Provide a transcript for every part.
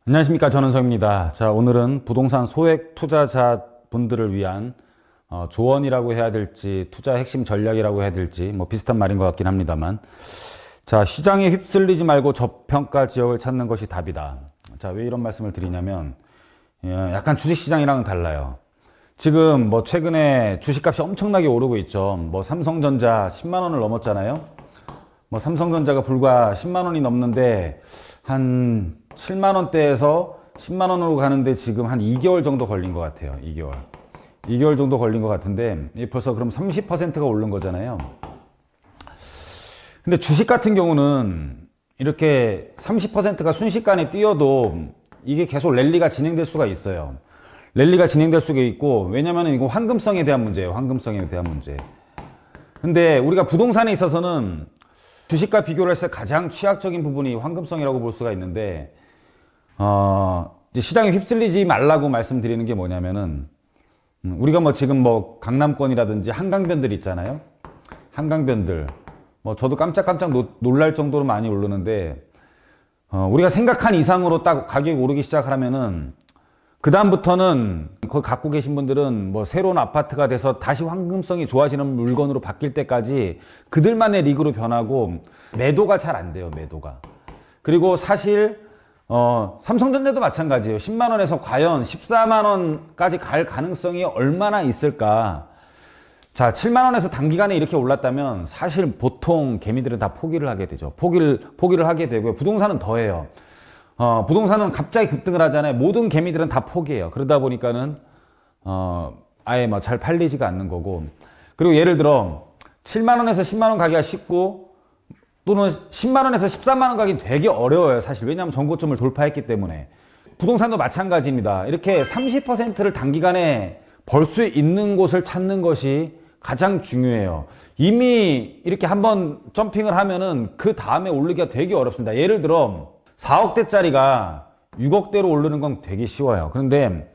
안녕하십니까, 전은성입니다. 자, 오늘은 부동산 소액 투자자 분들을 위한 조언이라고 해야 될지 투자 핵심 전략이라고 해야 될지 뭐 비슷한 말인 것 같긴 합니다만, 자, 시장에 휩쓸리지 말고 저평가 지역을 찾는 것이 답이다. 자, 왜 이런 말씀을 드리냐면 약간 주식시장이랑은 달라요. 지금 뭐 최근에 주식값이 엄청나게 오르고 있죠. 뭐 삼성전자 10만 원을 넘었잖아요. 뭐 삼성전자가 불과 10만 원이 넘는데 한 7만 원대에서 10만 원으로 가는데 지금 한 2개월 정도 걸린 것 같아요. 2개월 정도 걸린 것 같은데 벌써 그럼 30%가 오른 거잖아요. 근데 주식 같은 경우는 이렇게 30%가 순식간에 뛰어도 이게 계속 랠리가 진행될 수가 있어요. 랠리가 진행될 수가 있고, 왜냐면 이거 황금성에 대한 문제예요. 황금성에 대한 문제. 근데 우리가 부동산에 있어서는 주식과 비교를 했을 때 가장 취약적인 부분이 황금성이라고 볼 수가 있는데, 이제 시장에 휩쓸리지 말라고 말씀드리는 게 뭐냐면은, 우리가 뭐 지금 뭐 강남권이라든지 한강변들 있잖아요. 한강변들. 뭐 저도 깜짝깜짝 놀랄 정도로 많이 오르는데, 우리가 생각한 이상으로 딱 가격이 오르기 시작하면은, 그다음부터는 그걸 갖고 계신 분들은 뭐 새로운 아파트가 돼서 다시 황금성이 좋아지는 물건으로 바뀔 때까지 그들만의 리그로 변하고 매도가 잘 안 돼요, 매도가. 그리고 사실 삼성전자도 마찬가지예요. 10만 원에서 과연 14만 원까지 갈 가능성이 얼마나 있을까? 자, 7만 원에서 단기간에 이렇게 올랐다면 사실 보통 개미들은 다 포기를 하게 되죠. 포기를 하게 되고요. 부동산은 더해요. 부동산은 갑자기 급등을 하잖아요. 모든 개미들은 다 포기해요. 그러다 보니까는 아예 뭐 잘 팔리지가 않는 거고. 그리고 예를 들어 7만 원에서 10만 원 가기가 쉽고, 또는 10만 원에서 13만 원 가기 되게 어려워요, 사실. 왜냐하면 전고점을 돌파했기 때문에. 부동산도 마찬가지입니다. 이렇게 30%를 단기간에 벌 수 있는 곳을 찾는 것이 가장 중요해요. 이미 이렇게 한번 점핑을 하면은 그 다음에 오르기가 되게 어렵습니다. 예를 들어 4억대짜리가 6억대로 오르는 건 되게 쉬워요. 그런데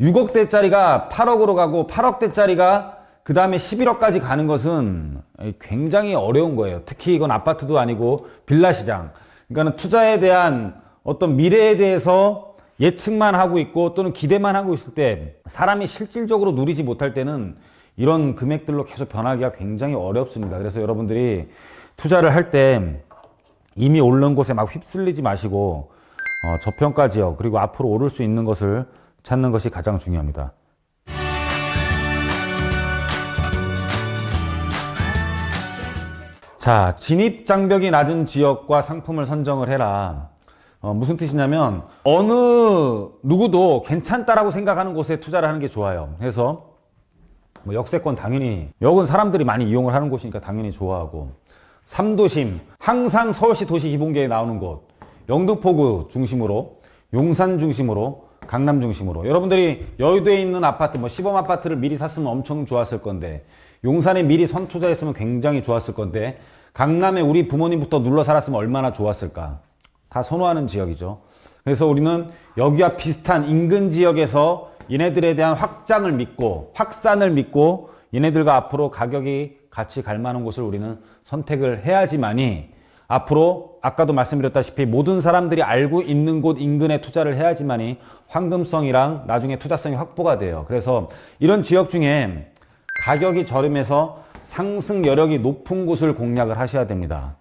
6억대짜리가 8억으로 가고 8억대짜리가 그 다음에 11억까지 가는 것은 굉장히 어려운 거예요. 특히 이건 아파트도 아니고 빌라 시장. 그러니까 투자에 대한 어떤 미래에 대해서 예측만 하고 있고 또는 기대만 하고 있을 때 사람이 실질적으로 누리지 못할 때는 이런 금액들로 계속 변하기가 굉장히 어렵습니다. 그래서 여러분들이 투자를 할 때 이미 오른 곳에 막 휩쓸리지 마시고 저평가 지역 그리고 앞으로 오를 수 있는 것을 찾는 것이 가장 중요합니다. 자, 진입 장벽이 낮은 지역과 상품을 선정을 해라. 무슨 뜻이냐면 어느 누구도 괜찮다라고 생각하는 곳에 투자를 하는 게 좋아요. 그래서 뭐 역세권 당연히, 역은 사람들이 많이 이용을 하는 곳이니까 당연히 좋아하고, 3도심, 항상 서울시 도시기본계에 나오는 곳, 영등포구 중심으로, 용산 중심으로, 강남 중심으로. 여러분들이 여의도에 있는 아파트, 뭐 시범 아파트를 미리 샀으면 엄청 좋았을 건데, 용산에 미리 선투자했으면 굉장히 좋았을 건데, 강남에 우리 부모님부터 눌러 살았으면 얼마나 좋았을까. 다 선호하는 지역이죠. 그래서 우리는 여기와 비슷한 인근 지역에서 얘네들에 대한 확장을 믿고, 확산을 믿고, 얘네들과 앞으로 가격이 같이 갈 만한 곳을 우리는 선택을 해야지만이, 앞으로 아까도 말씀드렸다시피 모든 사람들이 알고 있는 곳 인근에 투자를 해야지만이 황금성이랑 나중에 투자성이 확보가 돼요. 그래서 이런 지역 중에 가격이 저렴해서 상승 여력이 높은 곳을 공략을 하셔야 됩니다.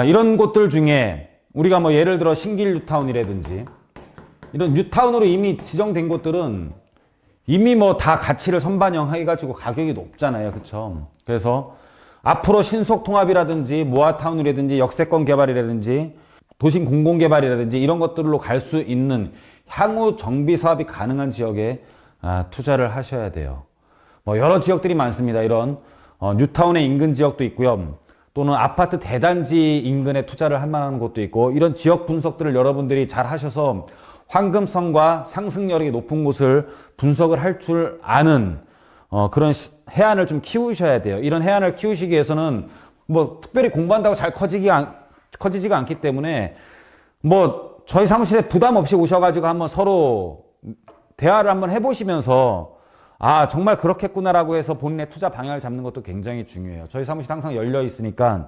이런 곳들 중에 우리가 뭐 예를 들어 신길 뉴타운이라든지 이런 뉴타운으로 이미 지정된 곳들은 이미 뭐 다 가치를 선반영해가지고 가격이 높잖아요. 그쵸? 그래서 앞으로 신속통합이라든지 모아타운이라든지 역세권 개발이라든지 도심 공공개발이라든지 이런 것들로 갈 수 있는 향후 정비 사업이 가능한 지역에 투자를 하셔야 돼요. 뭐 여러 지역들이 많습니다. 이런 뉴타운의 인근 지역도 있고요. 또는 아파트 대단지 인근에 투자를 할 만한 곳도 있고, 이런 지역 분석들을 여러분들이 잘 하셔서 황금성과 상승력이 높은 곳을 분석을 할 줄 아는 그런 해안을 좀 키우셔야 돼요. 이런 해안을 키우시기 위해서는 뭐 특별히 공부한다고 잘 커지지가 않기 때문에 뭐 저희 사무실에 부담 없이 오셔가지고 한번 서로 대화를 한번 해보시면서 아, 정말 그렇겠구나라고 해서 본인의 투자 방향을 잡는 것도 굉장히 중요해요. 저희 사무실 항상 열려 있으니까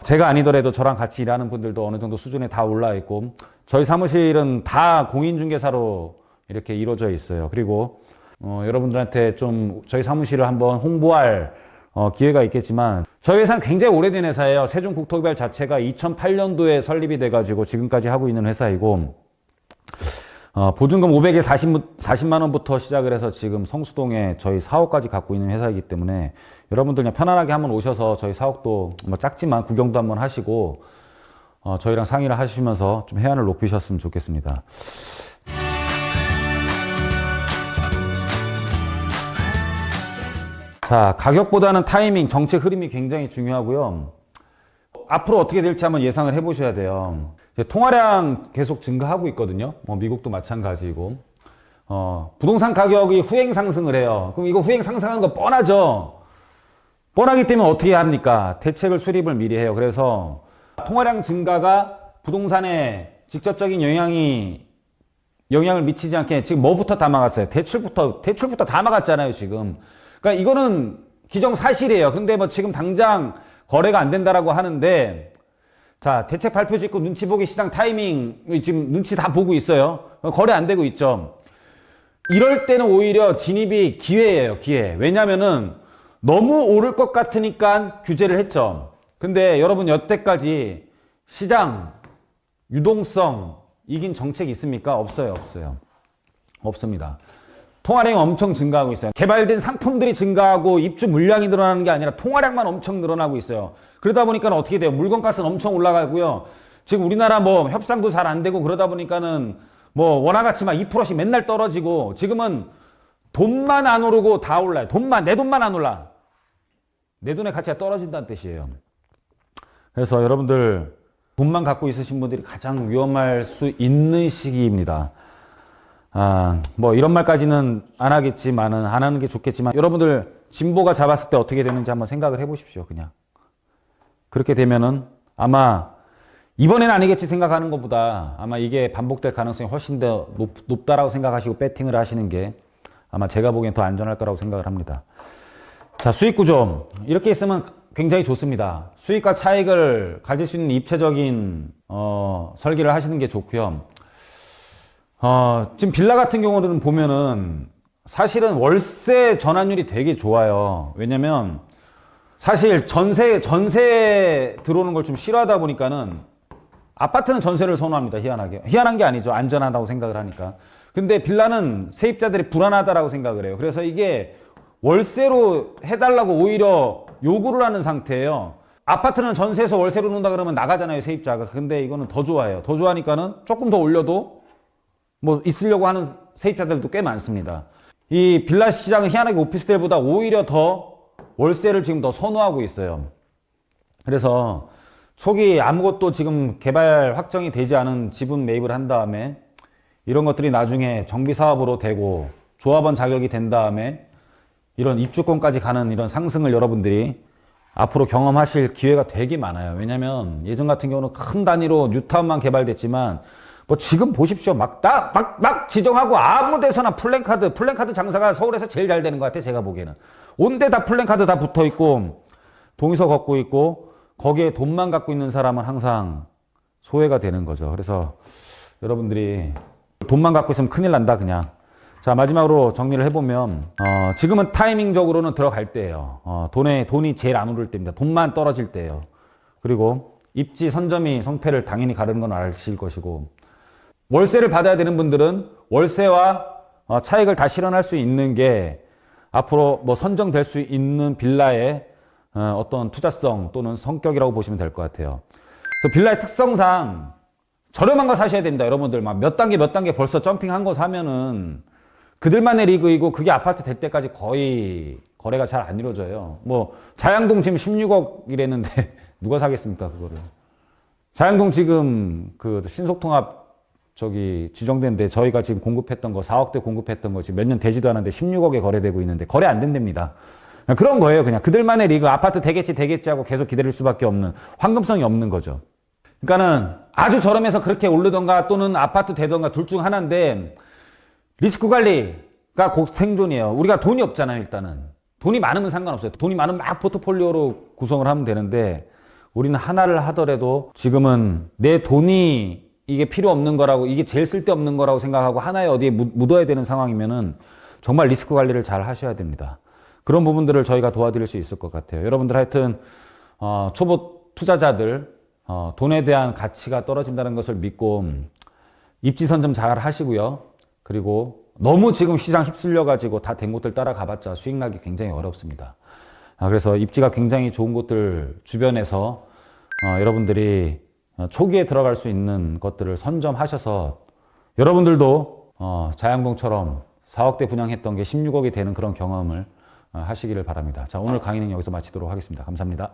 제가 아니더라도 저랑 같이 일하는 분들도 어느 정도 수준에 다 올라 있고 저희 사무실은 다 공인중개사로 이렇게 이루어져 있어요. 그리고 여러분들한테 좀 저희 사무실을 한번 홍보할 기회가 있겠지만 저희 회사는 굉장히 오래된 회사예요. 세종국토개발 자체가 2008년도에 설립이 돼가지고 지금까지 하고 있는 회사이고 보증금 500에 40만 원부터 시작을 해서 지금 성수동에 저희 사옥까지 갖고 있는 회사이기 때문에 여러분들 그냥 편안하게 한번 오셔서 저희 사옥도 뭐 작지만 구경도 한번 하시고 저희랑 상의를 하시면서 좀 해안을 높이셨으면 좋겠습니다. 자, 가격보다는 타이밍, 정책 흐름이 굉장히 중요하고요. 앞으로 어떻게 될지 한번 예상을 해보셔야 돼요. 통화량 계속 증가하고 있거든요. 미국도 마찬가지고. 부동산 가격이 후행 상승을 해요. 그럼 이거 후행 상승하는 거 뻔하죠. 뻔하기 때문에 어떻게 합니까? 대책을 수립을 미리 해요. 그래서 통화량 증가가 부동산에 직접적인 영향을 미치지 않게 지금 뭐부터 다 막았어요? 대출부터 다 막았잖아요, 지금. 그러니까 이거는 기정사실이에요. 근데 뭐 지금 당장 거래가 안 된다라고 하는데 자, 대책 발표 짓고 눈치 보기 시장 타이밍 지금 눈치 다 보고 있어요. 거래 안 되고 있죠. 이럴 때는 오히려 진입이 기회예요, 기회. 왜냐면은 너무 오를 것 같으니까 규제를 했죠. 근데 여러분 여태까지 시장 유동성 이긴 정책이 있습니까? 없어요. 없습니다. 통화량이 엄청 증가하고 있어요. 개발된 상품들이 증가하고 입주 물량이 늘어나는 게 아니라 통화량만 엄청 늘어나고 있어요. 그러다 보니까 어떻게 돼요? 물건값은 엄청 올라가고요. 지금 우리나라 뭐 협상도 잘 안 되고 그러다 보니까는 뭐 원화가치 막 2%씩 맨날 떨어지고 지금은 돈만 안 오르고 다 올라요. 내 돈만 안 올라. 내 돈의 가치가 떨어진다는 뜻이에요. 그래서 여러분들 돈만 갖고 있으신 분들이 가장 위험할 수 있는 시기입니다. 뭐 이런 말까지는 안 하겠지만은 안 하는 게 좋겠지만 여러분들 진보가 잡았을 때 어떻게 되는지 한번 생각을 해보십시오. 그냥 그렇게 되면은 아마 이번에는 아니겠지 생각하는 것보다 아마 이게 반복될 가능성이 훨씬 더 높다라고 생각하시고 배팅을 하시는 게 아마 제가 보기엔 더 안전할 거라고 생각을 합니다. 자, 수익 구조 이렇게 있으면 굉장히 좋습니다. 수익과 차익을 가질 수 있는 입체적인 설계를 하시는 게 좋고요. 지금 빌라 같은 경우는 보면은 사실은 월세 전환율이 되게 좋아요. 왜냐면 사실 전세 들어오는 걸 좀 싫어하다 보니까는 아파트는 전세를 선호합니다. 희한하게. 희한한 게 아니죠. 안전하다고 생각을 하니까. 근데 빌라는 세입자들이 불안하다라고 생각을 해요. 그래서 이게 월세로 해달라고 오히려 요구를 하는 상태예요. 아파트는 전세에서 월세로 놓는다 그러면 나가잖아요, 세입자가. 근데 이거는 더 좋아해요. 더 좋아하니까는 조금 더 올려도 뭐 있으려고 하는 세입자들도 꽤 많습니다. 이 빌라 시장은 희한하게 오피스텔보다 오히려 더 월세를 지금 더 선호하고 있어요. 그래서 초기 아무것도 지금 개발 확정이 되지 않은 지분 매입을 한 다음에 이런 것들이 나중에 정비사업으로 되고 조합원 자격이 된 다음에 이런 입주권까지 가는 이런 상승을 여러분들이 앞으로 경험하실 기회가 되게 많아요. 왜냐면 예전 같은 경우는 큰 단위로 뉴타운만 개발됐지만 뭐 지금 보십시오. 막 지정하고 아무 데서나 플랜카드 장사가 서울에서 제일 잘 되는 것 같아요. 제가 보기에는. 온데 다 플랜카드 다 붙어 있고 동의서 걷고 있고 거기에 돈만 갖고 있는 사람은 항상 소외가 되는 거죠. 그래서 여러분들이 돈만 갖고 있으면 큰일 난다 그냥. 자, 마지막으로 정리를 해보면 지금은 타이밍적으로는 들어갈 때예요. 돈이 제일 안 오를 때입니다. 돈만 떨어질 때예요. 그리고 입지 선점이 성패를 당연히 가르는 건 아실 것이고 월세를 받아야 되는 분들은 월세와 차익을 다 실현할 수 있는 게 앞으로 뭐 선정될 수 있는 빌라의 어떤 투자성 또는 성격이라고 보시면 될 것 같아요. 그래서 빌라의 특성상 저렴한 거 사셔야 됩니다. 여러분들 막 몇 단계 벌써 점핑한 거 사면은 그들만의 리그이고 그게 아파트 될 때까지 거의 거래가 잘 안 이루어져요. 뭐 자양동 지금 16억이랬는데 누가 사겠습니까 그거를. 자양동 지금 그 신속통합 지정된데 저희가 지금 공급했던 거 4억대 공급했던 거 지금 몇 년 되지도 않았는데 16억에 거래되고 있는데 거래 안 된답니다. 그런 거예요. 그냥 그들만의 리그 아파트 되겠지 하고 계속 기다릴 수밖에 없는 황금성이 없는 거죠. 그러니까는 아주 저렴해서 그렇게 오르던가 또는 아파트 되던가 둘 중 하나인데 리스크 관리 곧 생존이에요. 우리가 돈이 없잖아요, 일단은. 돈이 많으면 상관없어요. 돈이 많으면 막 포트폴리오로 구성을 하면 되는데, 우리는 하나를 하더라도 지금은 내 돈이 이게 필요 없는 거라고, 이게 제일 쓸데없는 거라고 생각하고 하나에 어디에 묻어야 되는 상황이면은 정말 리스크 관리를 잘 하셔야 됩니다. 그런 부분들을 저희가 도와드릴 수 있을 것 같아요. 여러분들 하여튼 초보 투자자들 돈에 대한 가치가 떨어진다는 것을 믿고 입지 선점 잘 하시고요. 그리고 너무 지금 시장 휩쓸려 가지고 다 된 곳들 따라가봤자 수익 나기 굉장히 어렵습니다. 그래서 입지가 굉장히 좋은 곳들 주변에서 여러분들이 초기에 들어갈 수 있는 것들을 선점하셔서 여러분들도 자양동처럼 4억대 분양했던 게 16억이 되는 그런 경험을 하시기를 바랍니다. 자, 오늘 강의는 여기서 마치도록 하겠습니다. 감사합니다.